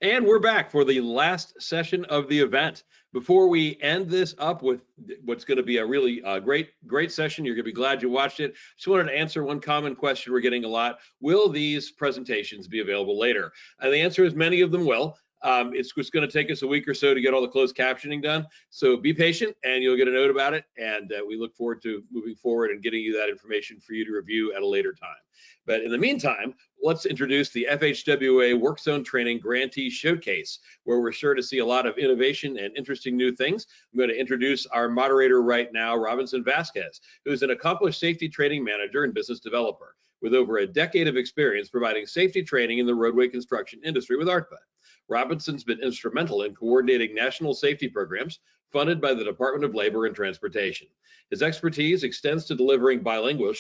And we're back for the last session of the event. Before we end this up with what's going to be a really great session, you're going to be glad you watched it. Just wanted to answer one common question we're getting a lot. Will these presentations be available later? And the answer is many of them will. It's just going to take us a week or so to get all the closed captioning done. So be patient and you'll get a note about it. And we look forward to moving forward and getting you that information for you to review at a later time. But in the meantime, let's introduce the FHWA Work Zone Training Grantee Showcase, where we're sure to see a lot of innovation and interesting new things. I'm going to introduce our moderator right now, Robinson Vasquez, who's an accomplished safety training manager and business developer with over a decade of experience providing safety training in the roadway construction industry with ARTBA. Robinson's been instrumental in coordinating national safety programs funded by the Department of Labor and Transportation. His expertise extends to delivering bilingual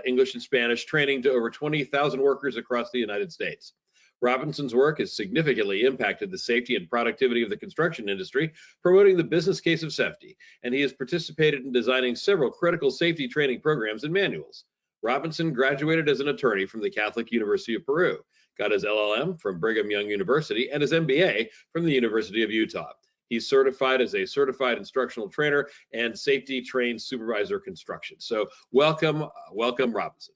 English and Spanish training to over 20,000 workers across the United States. Robinson's work has significantly impacted the safety and productivity of the construction industry, promoting the business case of safety, and he has participated in designing several critical safety training programs and manuals. Robinson graduated as an attorney from the Catholic University of Peru, got his LLM from Brigham Young University, and his MBA from the University of Utah. He's certified as a certified instructional trainer and safety trained supervisor construction. So welcome Robinson.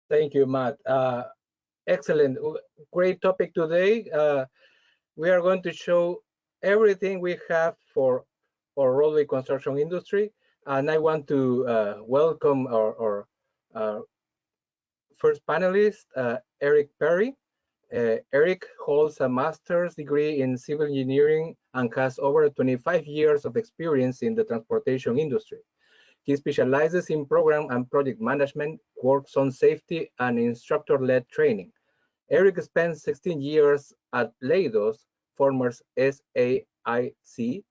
Thank you, Matt. Excellent, great topic today. We are going to show everything we have for our roadway construction industry. And I want to welcome our first panelist, Eric Perry. Eric holds a master's degree in civil engineering and has over 25 years of experience in the transportation industry. He specializes in program and project management, work zone safety, and instructor-led training. Eric spent 16 years at Leidos, former SAIC,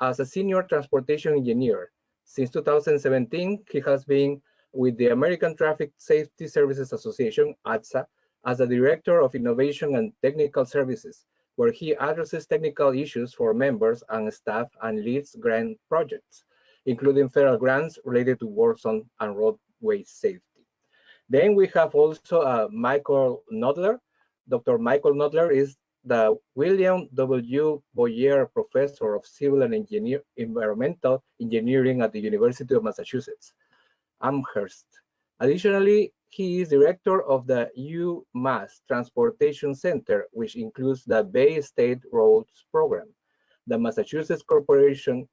as a senior transportation engineer. Since 2017, he has been with the American Traffic Safety Services Association, ATSA, as the Director of Innovation and Technical Services, where he addresses technical issues for members and staff and leads grant projects, including federal grants related to work zone and roadway safety. Then we have also Michael Nodler. Dr. Michael Nodler is the William W. Boyer Professor of Civil and Environmental Engineering at the University of Massachusetts, Amherst. Additionally, he is director of the UMass Transportation Center, which includes the Bay State Roads Program, the Massachusetts Cooperative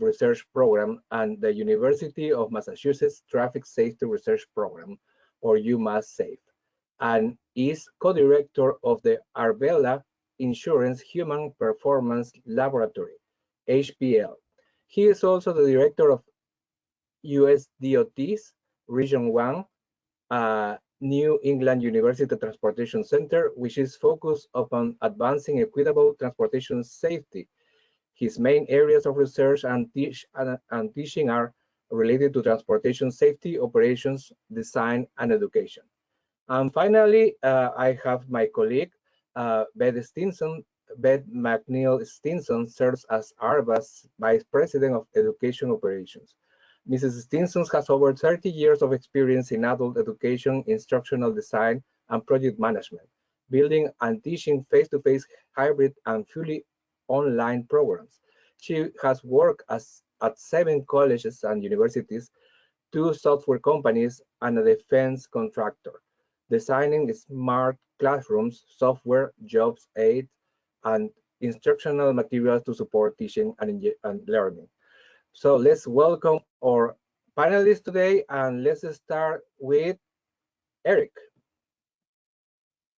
Research Program, and the University of Massachusetts Traffic Safety Research Program, or UMass SAFE, and is co-director of the Arbella Insurance Human Performance Laboratory, HPL. He is also the director of USDOT's Region 1 New England University Transportation Center, which is focused upon advancing equitable transportation safety. His main areas of research and teaching are related to transportation safety, operations, design, and education. And finally, I have my colleague, Beth Stinson. Beth McNeil Stinson serves as ARTBA's Vice President of Education Operations. Mrs. Stinson has over 30 years of experience in adult education, instructional design, and project management, building and teaching face-to-face, hybrid, and fully online programs. She has worked at 7 colleges and universities, 2 software companies, and a defense contractor, designing smart classrooms, software, jobs aid, and instructional materials to support teaching and learning. So let's welcome our panelists today, and let's start with Eric.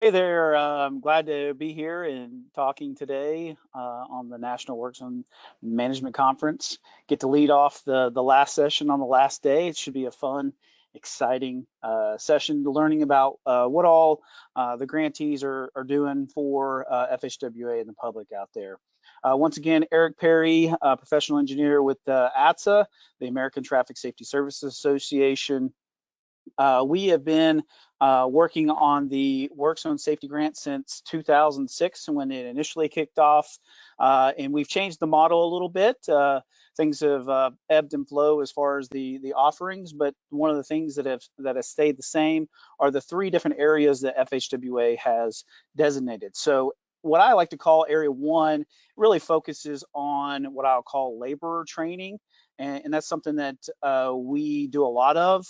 Hey there, I'm glad to be here and talking today on the National Work Zone Management Conference. Get to lead off the last session on the last day. It should be a fun, exciting session, learning about what all the grantees are doing for FHWA and the public out there. Once again, Eric Perry, professional engineer with ATSA, the American Traffic Safety Services Association. We have been working on the Work Zone Safety Grant since 2006 when it initially kicked off, and we've changed the model a little bit. things have ebbed and flow as far as the offerings, but one of the things that has stayed the same are the 3 different areas that FHWA has designated. So what I like to call Area 1 really focuses on what I'll call laborer training, and that's something that we do a lot of.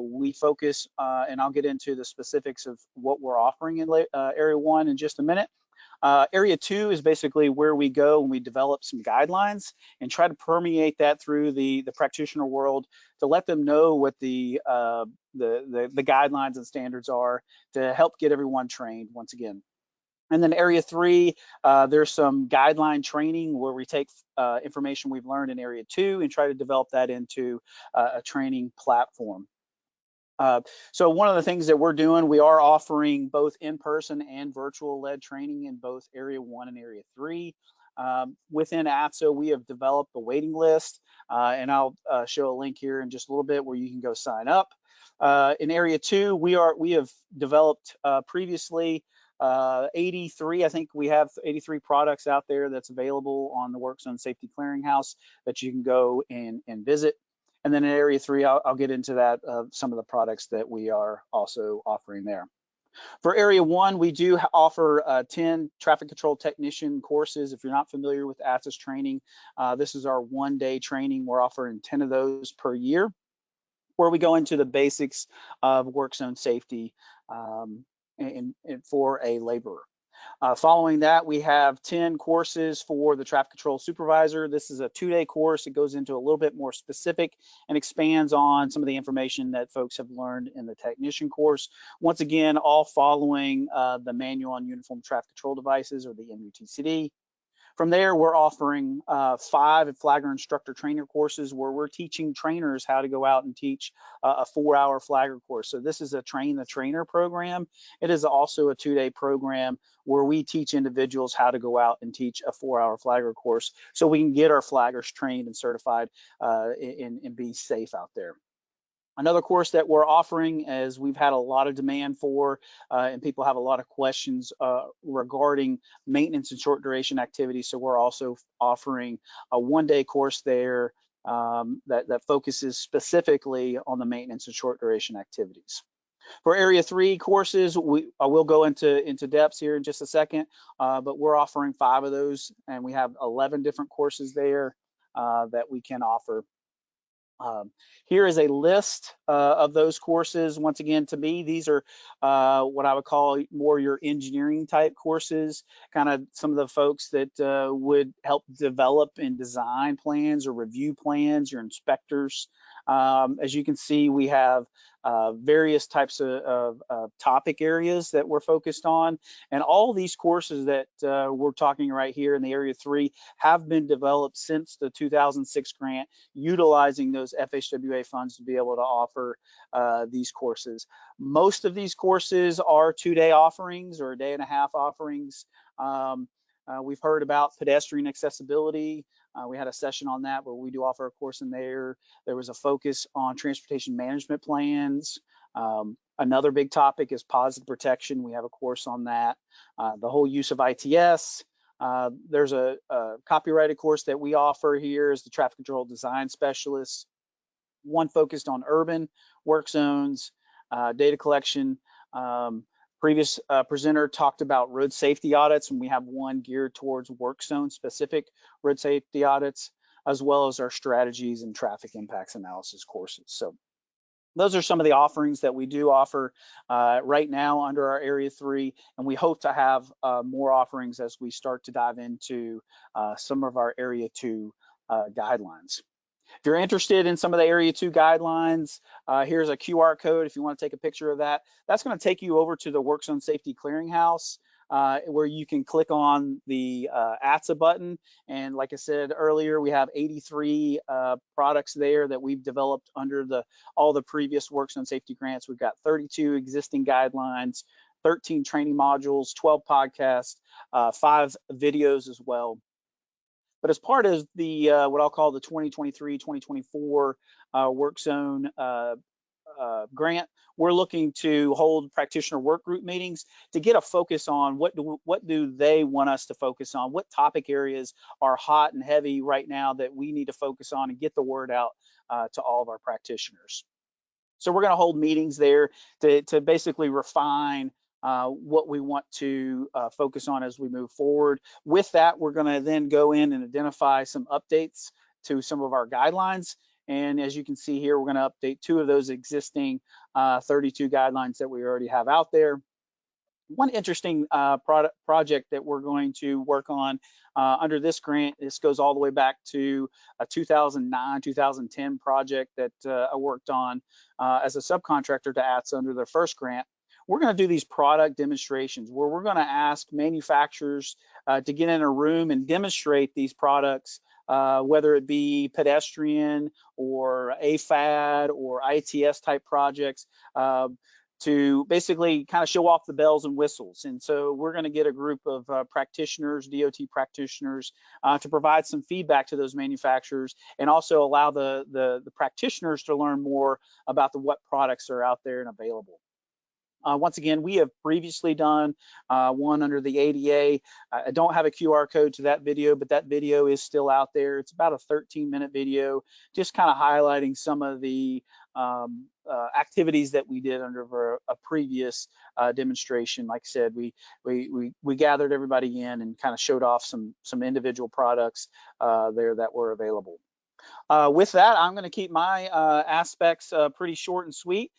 We focus, and I'll get into the specifics of what we're offering in Area 1 in just a minute. Area 2 is basically where we go and we develop some guidelines and try to permeate that through the practitioner world to let them know what the guidelines and standards are to help get everyone trained once again. And then Area 3, there's some guideline training where we take information we've learned in Area 2 and try to develop that into a training platform. So one of the things that we're doing, we are offering both in-person and virtual-led training in both Area 1 and Area 3. Within APSO, we have developed a waiting list, and I'll show a link here in just a little bit where you can go sign up. In Area 2, we have developed previously 83, I think we have 83 products out there that's available on the WorkZone Safety Clearinghouse that you can go and visit. And then in Area 3, I'll get into that, some of the products that we are also offering there. For Area 1, we do offer 10 traffic control technician courses. If you're not familiar with ATSIS training, this is our one-day training. We're offering 10 of those per year, where we go into the basics of WorkZone safety and for a laborer. Following that, we have 10 courses for the traffic control supervisor. This is a 2-day course. It goes into a little bit more specific and expands on some of the information that folks have learned in the technician course. Once again, all following the Manual on Uniform Traffic Control Devices, or the MUTCD. From there, we're offering 5 flagger instructor trainer courses where we're teaching trainers how to go out and teach a 4-hour flagger course. So this is a train the trainer program. It is also a 2-day program where we teach individuals how to go out and teach a 4-hour flagger course so we can get our flaggers trained and certified and be safe out there. Another course that we're offering, as we've had a lot of demand for, and people have a lot of questions regarding maintenance and short duration activities. So we're also offering a 1-day course there that focuses specifically on the maintenance and short duration activities. For Area 3 courses, I will go into depths here in just a second, but we're offering 5 of those, and we have 11 different courses there that we can offer. Here is a list of those courses. Once again, to me, these are what I would call more your engineering type courses, kind of some of the folks that would help develop and design plans or review plans, your inspectors. As you can see, we have various types of topic areas that we're focused on. And all these courses that we're talking right here in the Area 3 have been developed since the 2006 grant, utilizing those FHWA funds to be able to offer these courses. Most of these courses are 2-day offerings or a 1.5-day offerings. We've heard about pedestrian accessibility. We had a session on that where we do offer a course in there. There was a focus on transportation management plans. Another big topic is positive protection. We have a course on that. The whole use of ITS. There's a copyrighted course that we offer here as the traffic control design specialist. One focused on urban work zones, data collection. Previous presenter talked about road safety audits, and we have one geared towards work zone specific road safety audits, as well as our strategies and traffic impacts analysis courses. So those are some of the offerings that we do offer right now under our Area 3, and we hope to have more offerings as we start to dive into some of our Area 2 guidelines. If you're interested in some of the Area 2 guidelines, here's a QR code if you want to take a picture of that. That's going to take you over to the WorkZone Safety Clearinghouse, where you can click on the ATSA button. And like I said earlier, we have 83 products there that we've developed under all the previous WorkZone Safety grants. We've got 32 existing guidelines, 13 training modules, 12 podcasts, 5 videos as well. But as part of the what I'll call the 2023-2024 WorkZone grant, we're looking to hold practitioner work group meetings to get a focus on what do they want us to focus on, what topic areas are hot and heavy right now that we need to focus on and get the word out to all of our practitioners. So we're going to hold meetings there to basically refine what we want to focus on as we move forward. With that, we're going to then go in and identify some updates to some of our guidelines. And as you can see here, we're going to update 2 of those existing 32 guidelines that we already have out there. One interesting project that we're going to work on under this grant, this goes all the way back to a 2009, 2010 project that I worked on as a subcontractor to ATSA under their first grant. We're going to do these product demonstrations where we're going to ask manufacturers to get in a room and demonstrate these products, whether it be pedestrian or AFAD or ITS type projects, to basically kind of show off the bells and whistles. And so we're going to get a group of practitioners, DOT practitioners, to provide some feedback to those manufacturers and also allow the practitioners to learn more about what products are out there and available. Once again, we have previously done one under the ADA. I don't have a QR code to that video, but that video is still out there. It's about a 13-minute video, just kind of highlighting some of the activities that we did under a previous demonstration. Like I said, we gathered everybody in and kind of showed off some individual products there that were available. With that, I'm going to keep my aspects pretty short and sweet.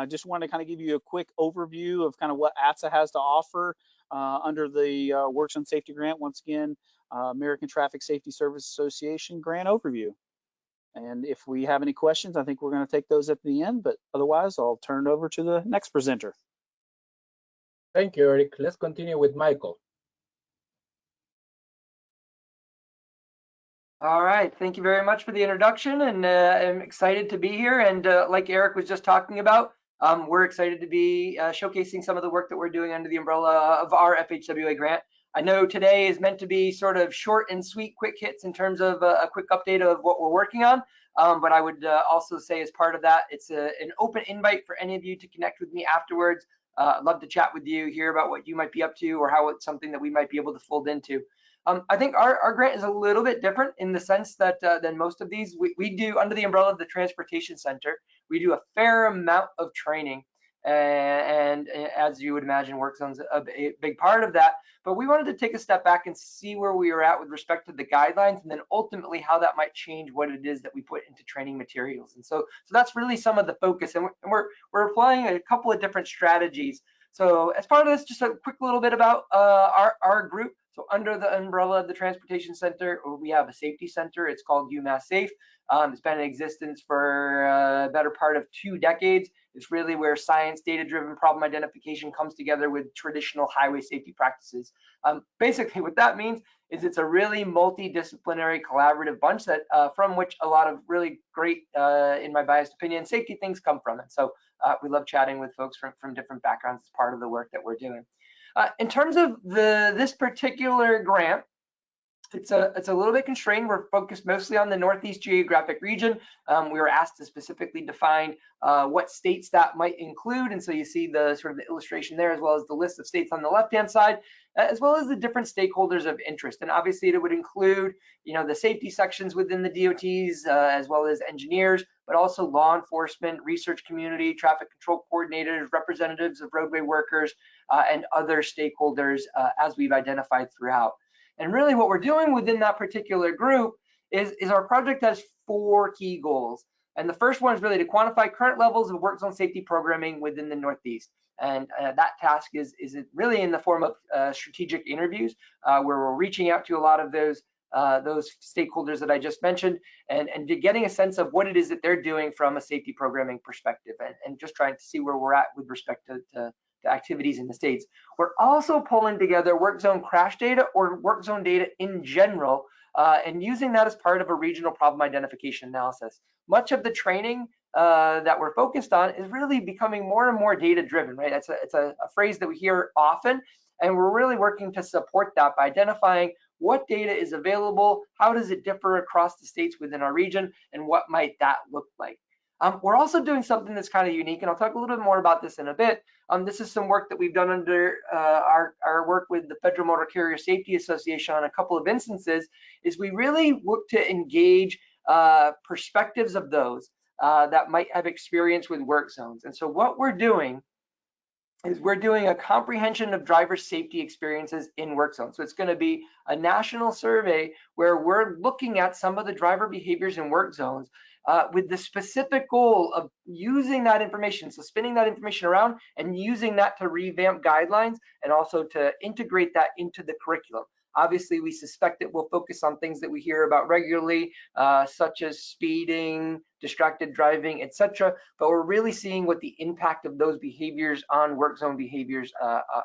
Just wanted to kind of give you a quick overview of kind of what ATSA has to offer under the Work Zone Safety Grant. Once again, American Traffic Safety Service Association grant overview. And if we have any questions, I think we're going to take those at the end, but otherwise I'll turn it over to the next presenter. Thank you, Eric. Let's continue with Michael. All right, thank you very much for the introduction, and I'm excited to be here. And like Eric was just talking about, we're excited to be showcasing some of the work that we're doing under the umbrella of our FHWA grant. I know today is meant to be sort of short and sweet, quick hits in terms of a quick update of what we're working on. But I would also say as part of that, it's an open invite for any of you to connect with me afterwards. I'd love to chat with you, hear about what you might be up to or how it's something that we might be able to fold into. I think our grant is a little bit different in the sense that than most of these. We do, under the umbrella of the Transportation Center, we do a fair amount of training. And as you would imagine, Work Zone's a big part of that. But we wanted to take a step back and see where we were at with respect to the guidelines, and then ultimately how that might change what it is that we put into training materials. And so that's really some of the focus. And we're applying a couple of different strategies. So as part of this, just a quick little bit about our group. So under the umbrella of the Transportation Center, we have a safety center. It's called UMass Safe. It's been in existence for a better part of 2 decades. It's really where science, data-driven problem identification comes together with traditional highway safety practices. Basically, what that means is it's a really multidisciplinary, collaborative bunch that from which a lot of really great, in my biased opinion, safety things come from. And so we love chatting with folks from different backgrounds as part of the work that we're doing. In terms of this particular grant, it's a little bit constrained. We're focused mostly on the Northeast geographic region. We were asked to specifically define what states that might include, and so you see the sort of the illustration there, as well as the list of states on the left-hand side, as well as the different stakeholders of interest. And obviously, it would include, the safety sections within the DOTs, as well as engineers, but also law enforcement, research community, traffic control coordinators, representatives of roadway workers, and other stakeholders as we've identified throughout. And really what we're doing within that particular group is our project has 4 key goals. And the first one is really to quantify current levels of work zone safety programming within the Northeast. And that task is really in the form of strategic interviews, where we're reaching out to a lot of those stakeholders that I just mentioned, and getting a sense of what it is that they're doing from a safety programming perspective, and just trying to see where we're at with respect to activities in the states. We're also pulling together work zone crash data or work zone data in general, and using that as part of a regional problem identification analysis. Much of the training that we're focused on is really becoming more and more data driven, right? It's a phrase that we hear often, and we're really working to support that by identifying what data is available, how does it differ across the states within our region, and what might that look like. We're also doing something that's kind of unique, and I'll talk a little bit more about this in a bit. This is some work that we've done under our work with the Federal Motor Carrier Safety Association on a couple of instances, is we really look to engage perspectives of those that might have experience with work zones. And so what we're doing is we're doing a comprehension of driver safety experiences in work zones. So it's going to be a national survey where we're looking at some of the driver behaviors in work zones with the specific goal of using that information, so spinning that information around and using that to revamp guidelines and also to integrate that into the curriculum. Obviously, we suspect it will focus on things that we hear about regularly, such as speeding, distracted driving, etc. But we're really seeing what the impact of those behaviors on work zone behaviors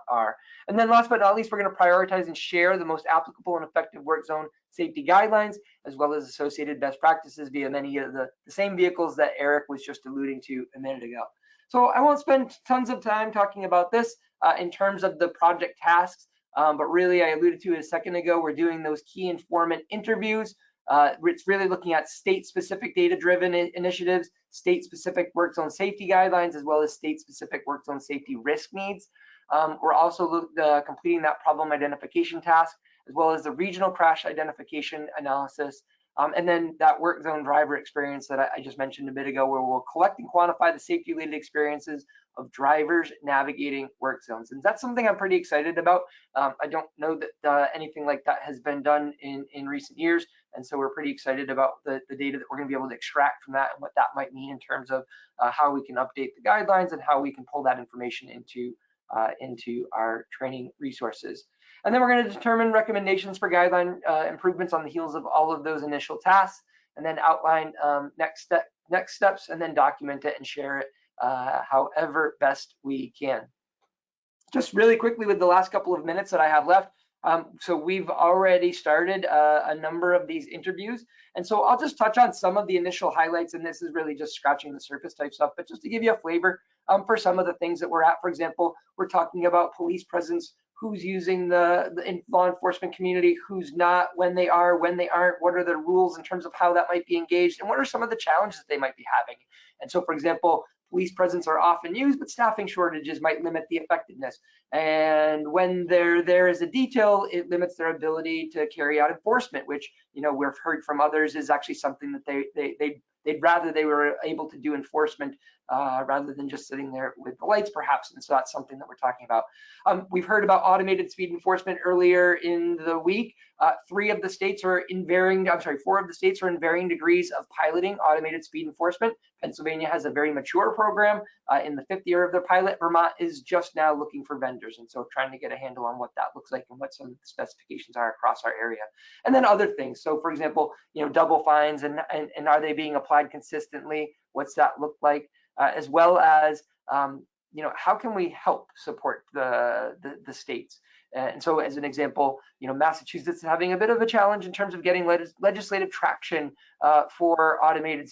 are. And then last but not least, we're going to prioritize and share the most applicable and effective work zone safety guidelines, as well as associated best practices via many of the same vehicles that Eric was just alluding to a minute ago. So I won't spend tons of time talking about this in terms of the project tasks. But really, I alluded to it a second ago, we're doing those key informant interviews. It's really looking at state-specific data-driven initiatives, state-specific work zone safety guidelines, as well as state-specific work zone safety risk needs. We're also completing that problem identification task, as well as the regional crash identification analysis, and then that work zone driver experience that I just mentioned a bit ago, where we'll collect and quantify the safety-related experiences of drivers navigating work zones. And that's something I'm pretty excited about. I don't know that anything like that has been done in recent years. And so we're pretty excited about the data that we're going to be able to extract from that and what that might mean in terms of how we can update the guidelines and how we can pull that information into our training resources. And then we're going to determine recommendations for guideline improvements on the heels of all of those initial tasks, and then outline next steps, and then document it and share it however best we can. Just really quickly with the last couple of minutes that I have left. So we've already started a number of these interviews. And so I'll just touch on some of the initial highlights, and this is really just scratching the surface type stuff, but just to give you a flavor for some of the things that we're at. For example, we're talking about police presence, who's using the law enforcement community, who's not, when they are, when they aren't, what are the rules in terms of how that might be engaged, and what are some of the challenges they might be having. And so, for example, police presence are often used, but staffing shortages might limit the effectiveness. And when there is a detail, it limits their ability to carry out enforcement, which, you know, we've heard from others is actually something that they'd rather they were able to do enforcement rather than just sitting there with the lights, perhaps. And so that's something that we're talking about. We've heard about automated speed enforcement earlier in the week. 4 of the states are in varying degrees of piloting automated speed enforcement. Pennsylvania has a very mature program in the 5th year of their pilot. Vermont is just now looking for vendors, and so trying to get a handle on what that looks like and what some of the specifications are across our area. And then other things. So, for example, you know, double fines and are they being applied consistently? What's that look like? As well as you know, how can we help support the states? And so, as an example, you know, Massachusetts is having a bit of a challenge in terms of getting legislative traction for automated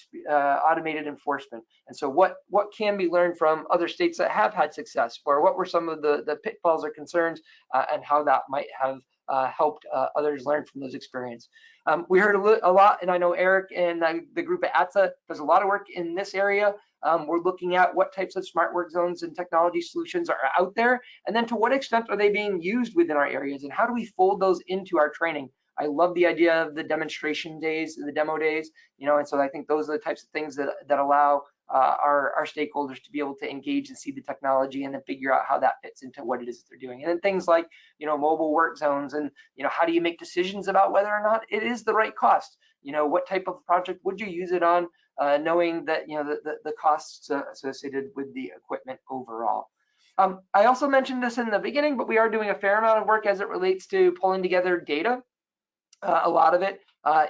enforcement. And so, what can be learned from other states that have had success, or what were some of the pitfalls or concerns, and how that might have helped others learn from those experiences. We heard a lot, and I know Eric and the group at ATSA does a lot of work in this area. We're looking at what types of smart work zones and technology solutions are out there, and then to what extent are they being used within our areas, and how do we fold those into our training? I love the idea of the demonstration days, the demo days, you know, and so I think those are the types of things that allow our stakeholders to be able to engage and see the technology and then figure out how that fits into what it is that they're doing. And then things like, you know, mobile work zones, and, you know, how do you make decisions about whether or not it is the right cost? You know, what type of project would you use it on, knowing that, you know, the costs associated with the equipment overall. I also mentioned this in the beginning, but we are doing a fair amount of work as it relates to pulling together data. A lot of it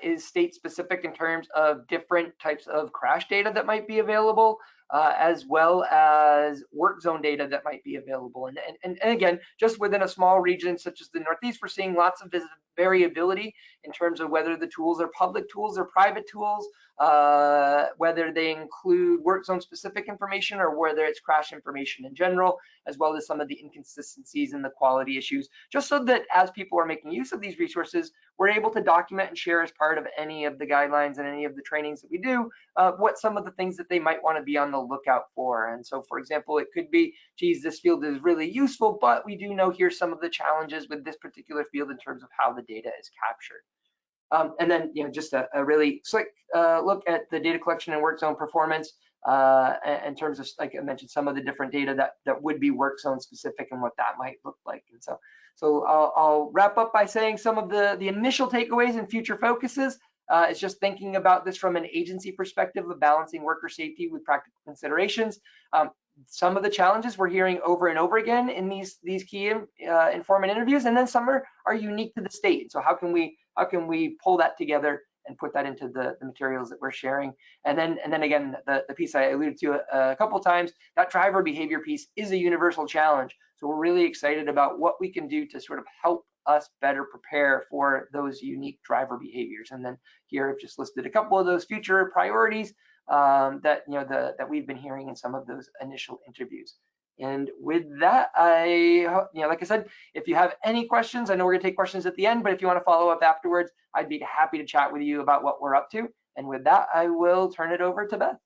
is state specific in terms of different types of crash data that might be available, as well as work zone data that might be available. And again, just within a small region such as the Northeast, we're seeing lots of variability in terms of whether the tools are public tools or private tools, whether they include work zone specific information or whether it's crash information in general, as well as some of the inconsistencies and the quality issues, just so that as people are making use of these resources, we're able to document and share as part of any of the guidelines and any of the trainings that we do, what some of the things that they might want to be on the lookout for. And so, for example, it could be, geez, this field is really useful, but we do know here's some of the challenges with this particular field in terms of how the data is captured. And then, just a really slick look at the data collection and work zone performance in terms of, like I mentioned, some of the different data that would be work zone specific and what that might look like. And so I'll wrap up by saying some of the initial takeaways and future focuses is just thinking about this from an agency perspective of balancing worker safety with practical considerations. Some of the challenges we're hearing over and over again in these key informant interviews, and then some are unique to the state. So how can we pull that together and put that into the materials that we're sharing? And then again, the piece I alluded to a couple of times, that driver behavior piece is a universal challenge. So we're really excited about what we can do to sort of help us better prepare for those unique driver behaviors. And then here I've just listed a couple of those future priorities that that we've been hearing in some of those initial interviews. And with that, like I said, if you have any questions, I know we're gonna take questions at the end, but if you want to follow up afterwards, I'd be happy to chat with you about what we're up to. And with that, I will turn it over to Beth.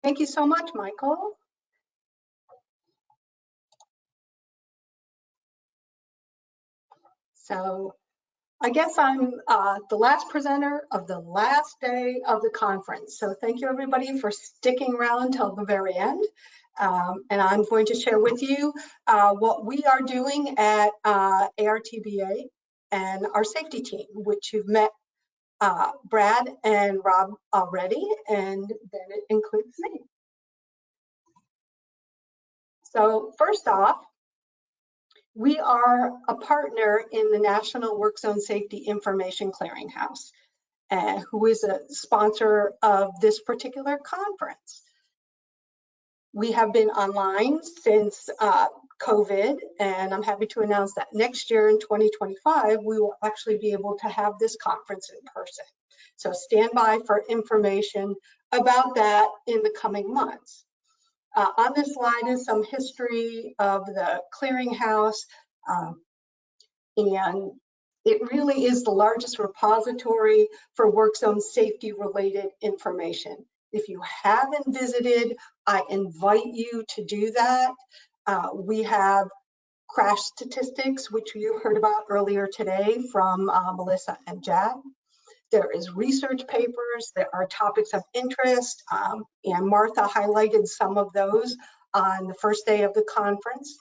Thank you so much, Michael. So I guess I'm the last presenter of the last day of the conference. So thank you everybody for sticking around till the very end. And I'm going to share with you what we are doing at ARTBA and our safety team, which you've met Brad and Rob already, and then it includes me. So first off, we are a partner in the National Work Zone Safety Information Clearinghouse, who is a sponsor of this particular conference. We have been online since COVID, and I'm happy to announce that next year in 2025, we will actually be able to have this conference in person. So stand by for information about that in the coming months. On this slide is some history of the clearinghouse, and it really is the largest repository for work zone safety related information. If you haven't visited, I invite you to do that. We have crash statistics, which you heard about earlier today from Melissa and Jad. There is research papers, there are topics of interest, and Martha highlighted some of those on the first day of the conference.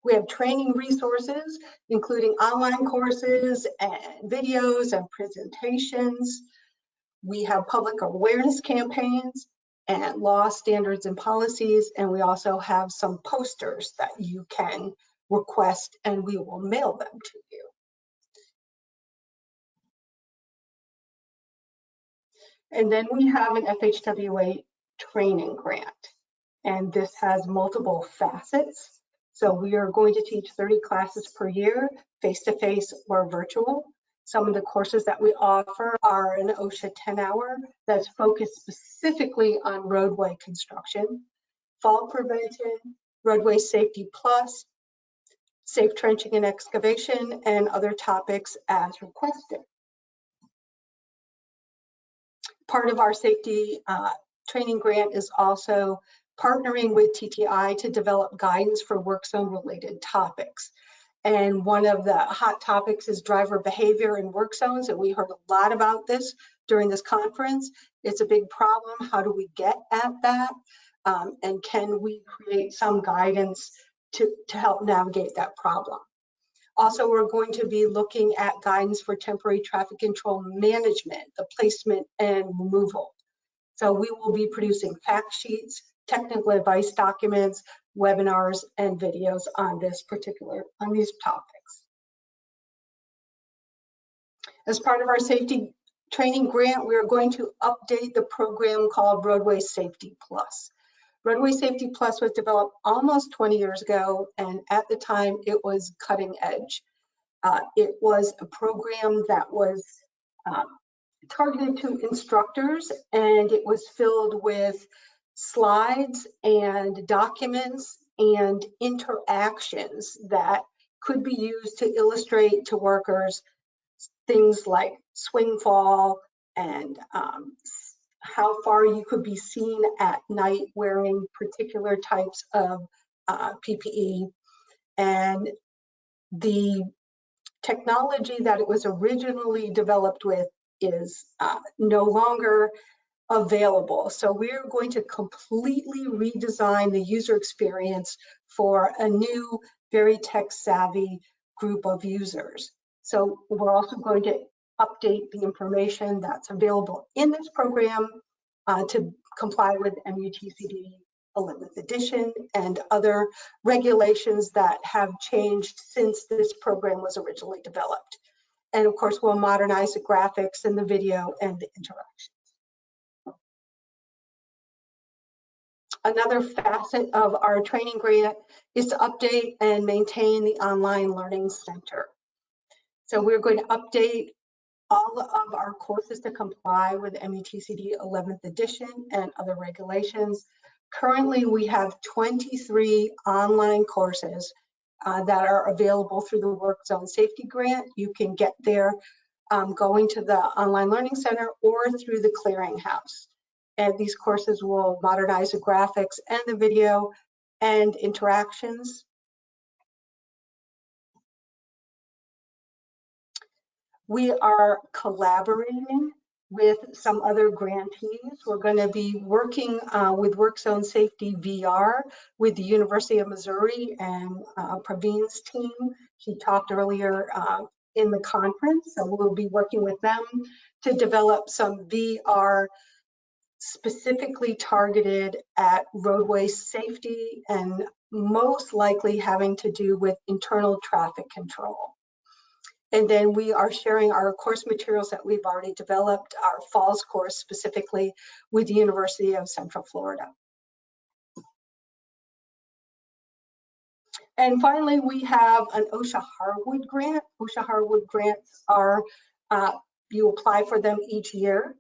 We have training resources, including online courses and videos and presentations. We have public awareness campaigns and law, standards, and policies, and we also have some posters that you can request and we will mail them to you. And then we have an FHWA training grant, and this has multiple facets. So we are going to teach 30 classes per year, face-to-face or virtual. Some of the courses that we offer are an OSHA 10-hour that's focused specifically on roadway construction, fall prevention, roadway safety plus, safe trenching and excavation, and other topics as requested. Part of our safety training grant is also partnering with TTI to develop guidance for work zone related topics. And one of the hot topics is driver behavior in work zones, and we heard a lot about this during this conference. It's a big problem. How do we get at that? And can we create some guidance to help navigate that problem? Also, we're going to be looking at guidance for temporary traffic control management, the placement and removal. So we will be producing fact sheets, technical advice documents, webinars, and videos on these topics. As part of our safety training grant, we are going to update the program called Roadway Safety Plus. Roadway Safety Plus was developed almost 20 years ago, and at the time it was cutting edge. It was a program that was targeted to instructors, and it was filled with slides and documents and interactions that could be used to illustrate to workers things like swing fall and how far you could be seen at night wearing particular types of PPE. And the technology that it was originally developed with is no longer available. So we're going to completely redesign the user experience for a new, very tech-savvy group of users. So we're also going to update the information that's available in this program to comply with MUTCD 11th edition and other regulations that have changed since this program was originally developed. And of course, we'll modernize the graphics and the video and the interaction. Another facet of our training grant is to update and maintain the online learning center. So we're going to update all of our courses to comply with MUTCD 11th edition and other regulations. Currently, we have 23 online courses that are available through the Work Zone Safety Grant. You can get there going to the Online Learning Center or through the Clearinghouse. And these courses will modernize the graphics and the video and interactions. We are collaborating with some other grantees. We're going to be working with Work Zone Safety VR with the University of Missouri and Praveen's team. He talked earlier in the conference, so we'll be working with them to develop some VR specifically targeted at roadway safety and most likely having to do with internal traffic control. And then we are sharing our course materials that we've already developed, our Falls course specifically, with the University of Central Florida. And finally, we have an OSHA Harwood grant. OSHA Harwood grants are, you apply for them each year,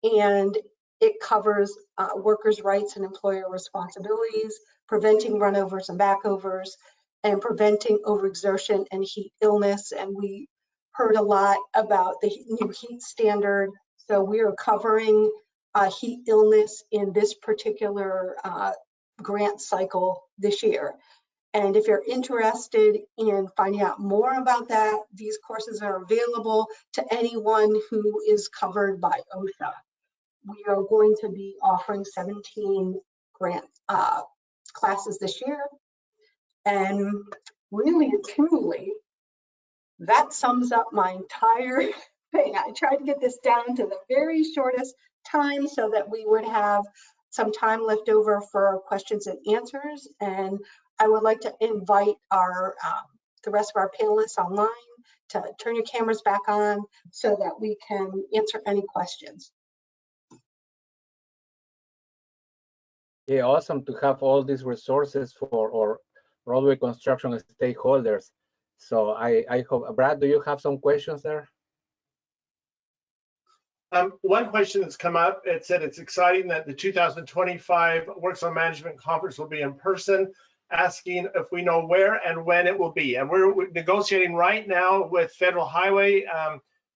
and it covers workers' rights and employer responsibilities, preventing runovers and backovers, and preventing overexertion and heat illness. And we heard a lot about the new heat standard. So we are covering heat illness in this particular grant cycle this year. And if you're interested in finding out more about that, these courses are available to anyone who is covered by OSHA. We are going to be offering 17 grant classes this year. And really and truly, that sums up my entire thing. I tried to get this down to the very shortest time so that we would have some time left over for questions and answers. And I would like to invite our the rest of our panelists online to turn your cameras back on so that we can answer any questions. Yeah, awesome to have all these resources for our roadway construction stakeholders. So I hope, Brad, do you have some questions there? One question that's come up, it said it's exciting that the 2025 Work Zone Management Conference will be in person, asking if we know where and when it will be. And we're negotiating right now with Federal Highway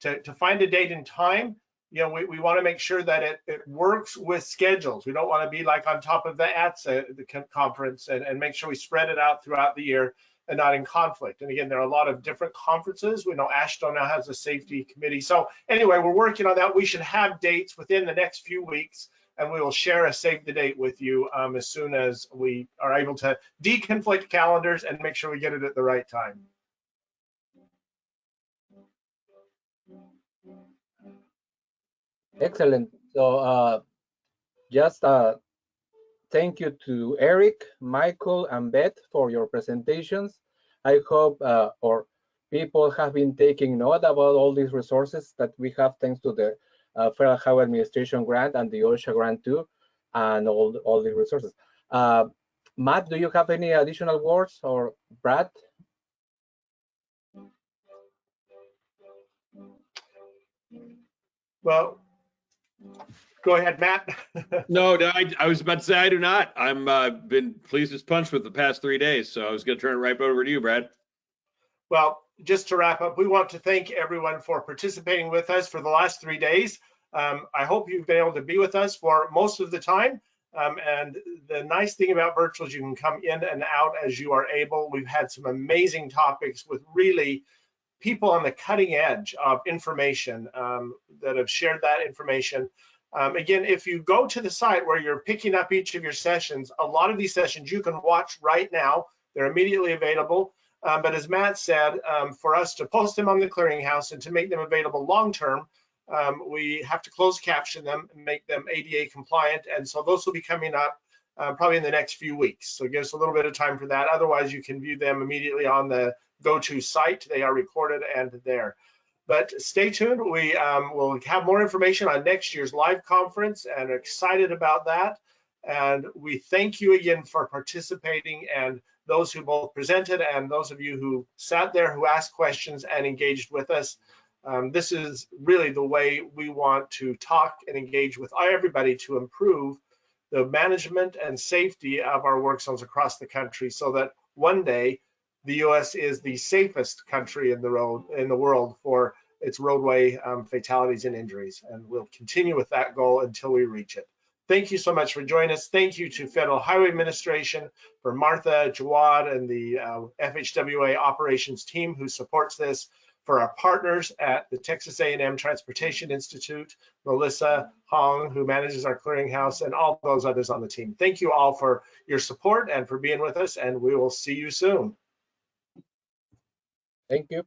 to find a date and time. You know, we want to make sure that it works with schedules. We don't want to be like on top of the ATSA, the conference, and make sure we spread it out throughout the year and not in conflict. And again, there are a lot of different conferences. We know AASHTO now has a safety committee. So anyway, we're working on that. We should have dates within the next few weeks, and we will share a save the date with you as soon as we are able to deconflict calendars and make sure we get it at the right time. Excellent. So just thank you to Eric, Michael, and Beth for your presentations. I hope our people have been taking note about all these resources that we have thanks to the Federal Highway Administration grant and the OSHA grant too, and all the resources. Matt, do you have any additional words, or Brad? Well, go ahead, Matt. No, I was about to say I do not. I'm been pleased as punch with the past 3 days, so I was going to turn it right over to you, Brad. Well, just to wrap up, we want to thank everyone for participating with us for the last 3 days. I hope you've been able to be with us for most of the time. And the nice thing about virtual is you can come in and out as you are able. We've had some amazing topics with really people on the cutting edge of information that have shared that information. Again, if you go to the site where you're picking up each of your sessions, a lot of these sessions you can watch right now. They're immediately available. But as Matt said, for us to post them on the Clearinghouse and to make them available long-term, we have to close caption them and make them ADA compliant. And so those will be coming up probably in the next few weeks. So give us a little bit of time for that. Otherwise, you can view them immediately on the GoTo site. They are recorded and there. But stay tuned. We will have more information on next year's live conference and are excited about that. And we thank you again for participating, and those who both presented and those of you who sat there, who asked questions and engaged with us. This is really the way we want to talk and engage with everybody to improve the management and safety of our work zones across the country, so that one day the U.S. is the safest country in the world for its roadway fatalities and injuries. And we'll continue with that goal until we reach it. Thank you so much for joining us. Thank you to Federal Highway Administration, for Martha, Jawad, and the FHWA operations team who supports this, for our partners at the Texas A&M Transportation Institute, Melissa Hong, who manages our clearinghouse, and all those others on the team. Thank you all for your support and for being with us, and we will see you soon. Thank you.